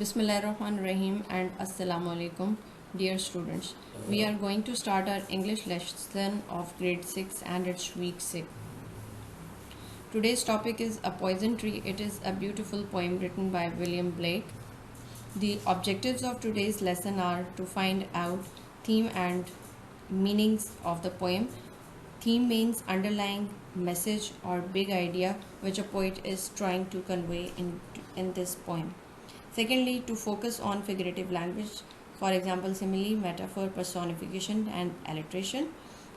Bismillahirrahmanirrahim and Assalamu alaikum, dear students. We are going to start our English lesson of grade 6 and it's week 6. Today's topic is A Poison Tree. It is a beautiful poem written by William Blake. The objectives of today's lesson are to find out theme and meanings of the poem. Theme means underlying message or big idea which a poet is trying to convey in this poem. Secondly, to focus on figurative language, for example, simile, metaphor, personification, and alliteration.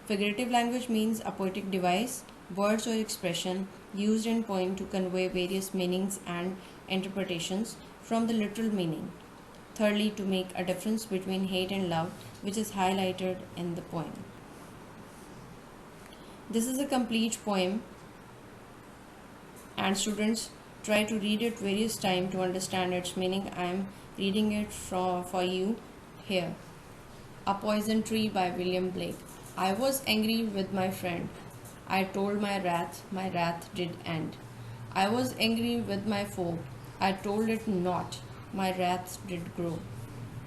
Figurative language means a poetic device, words or expression used in poem to convey various meanings and interpretations from the literal meaning. Thirdly, to make a difference between hate and love, which is highlighted in the poem. This is a complete poem, and students try to read it various times to understand its meaning. I am reading it for you here. A Poison Tree by William Blake. I was angry with my friend. I told my wrath did end. I was angry with my foe. I told it not, my wrath did grow.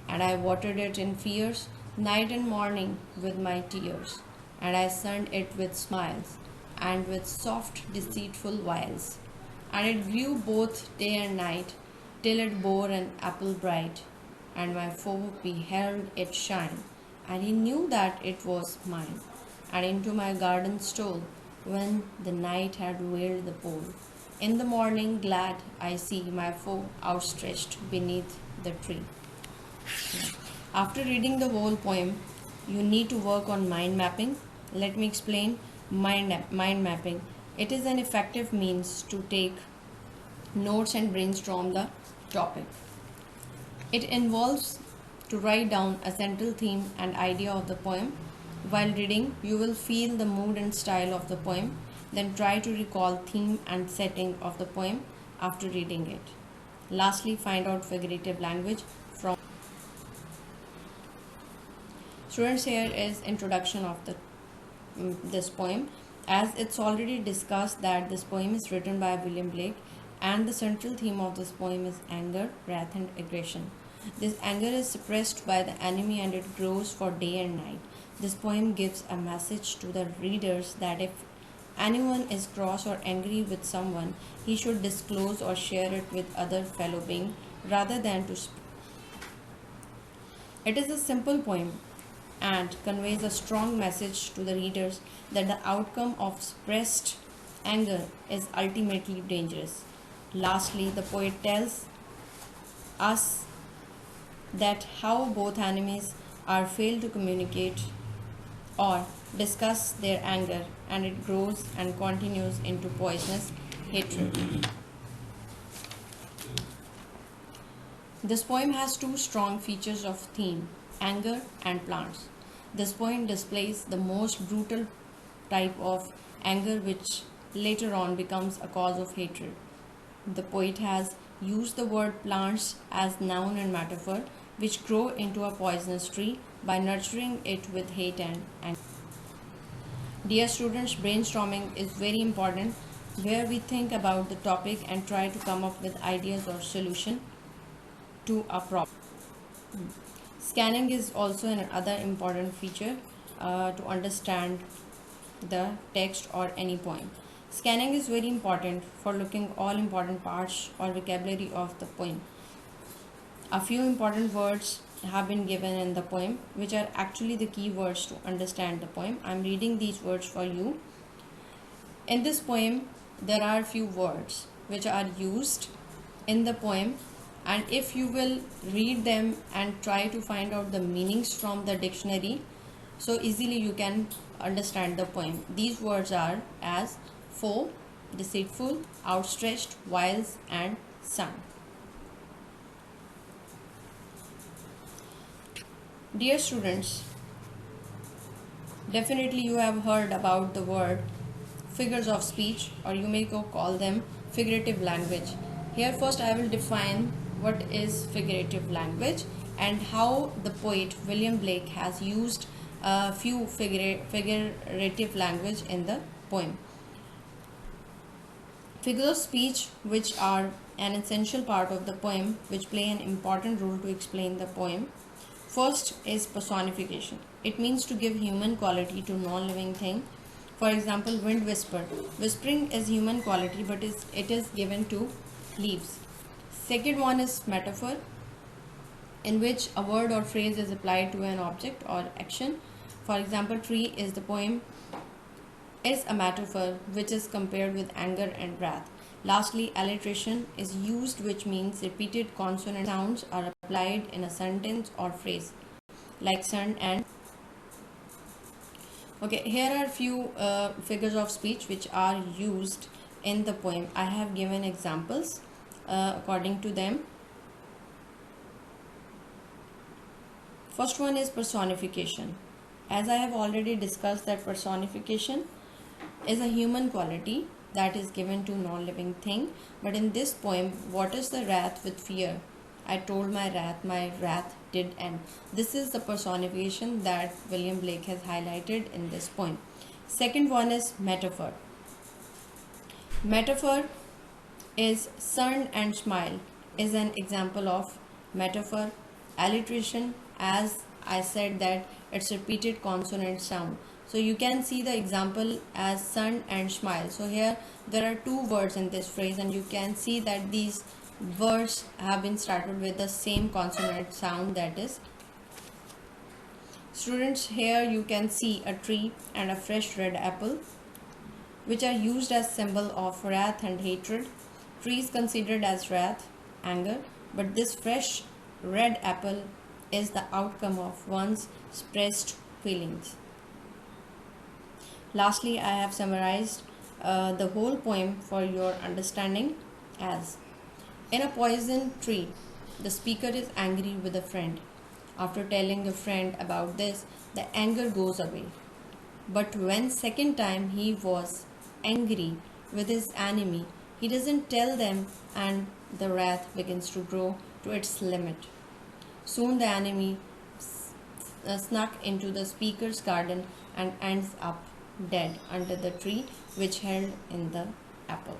And I watered it in fears, night and morning with my tears. And I sunned it with smiles, and with soft deceitful wiles. And it grew both day and night, till it bore an apple bright. And my foe beheld it shine, and he knew that it was mine. And into my garden stole, when the night had veiled the pole. In the morning glad I see my foe outstretched beneath the tree. After reading the whole poem, you need to work on mind mapping. Let me explain mind mapping. It is an effective means to take notes and brainstorm the topic. It involves to write down a central theme and idea of the poem. While reading, you will feel the mood and style of the poem. Then try to recall theme and setting of the poem after reading it. Lastly, find out figurative language from students. Here is introduction of this poem. As it's already discussed that this poem is written by William Blake, and the central theme of this poem is anger, wrath and aggression. This anger is suppressed by the enemy and it grows for day and night. This poem gives a message to the readers that if anyone is cross or angry with someone, he should disclose or share it with other fellow beings rather than to speak. It is a simple poem and conveys a strong message to the readers that the outcome of suppressed anger is ultimately dangerous. Lastly, the poet tells us that how both enemies are failed to communicate or discuss their anger, and it grows and continues into poisonous hatred. This poem has two strong features of theme, anger and plants. This poem displays the most brutal type of anger which later on becomes a cause of hatred. The poet has used the word plants as noun and metaphor which grow into a poisonous tree by nurturing it with hate and anger. Dear students, brainstorming is very important where we think about the topic and try to come up with ideas or solution to a problem. Scanning is also another important feature to understand the text or any poem. Scanning is very important for looking all important parts or vocabulary of the poem. A few important words have been given in the poem which are actually the key words to understand the poem. I am reading these words for you. In this poem, there are few words which are used in the poem, and if you will read them and try to find out the meanings from the dictionary, so easily you can understand the poem. These words are as foe, deceitful, outstretched, wiles and sun. Dear students, definitely you have heard about the word figures of speech, or you may call them figurative language. Here first I will define what is figurative language and how the poet William Blake has used a few figurative language in the poem. Figures of speech which are an essential part of the poem which play an important role to explain the poem. First is personification. It means to give human quality to non-living thing. For example, wind whisper. Whispering is human quality, but it is given to leaves. Second one is metaphor, in which a word or phrase is applied to an object or action. For example, tree is the poem is a metaphor which is compared with anger and wrath. Lastly, alliteration is used, which means repeated consonant sounds are applied in a sentence or phrase, like sun and. Okay, here are few figures of speech which are used in the poem. I have given examples according to them. First one is personification. As I have already discussed, that personification is a human quality that is given to non-living thing. But in this poem, what is the wrath with fear? I told my wrath did end. This is the personification that William Blake has highlighted in this poem. Second one is metaphor. Metaphor is sun and smile is an example of metaphor. Alliteration, as I said, that it's repeated consonant sound. So you can see the example as sun and smile. So here there are two words in this phrase, and you can see that these words have been started with the same consonant sound, that is. Students, here you can see a tree and a fresh red apple, which are used as symbol of wrath and hatred. Tree is considered as wrath, anger, but this fresh red apple is the outcome of one's expressed feelings. Lastly, I have summarized the whole poem for your understanding as: in a poison tree, the speaker is angry with a friend. After telling the friend about this, the anger goes away. But when second time he was angry with his enemy, he doesn't tell them, and the wrath begins to grow to its limit. Soon the enemy snuck into the speaker's garden and ends up dead under the tree which held in the apple.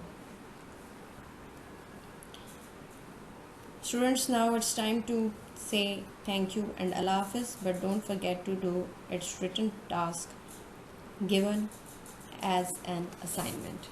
Students, now it's time to say thank you and Allah Hafiz, but don't forget to do its written task given as an assignment.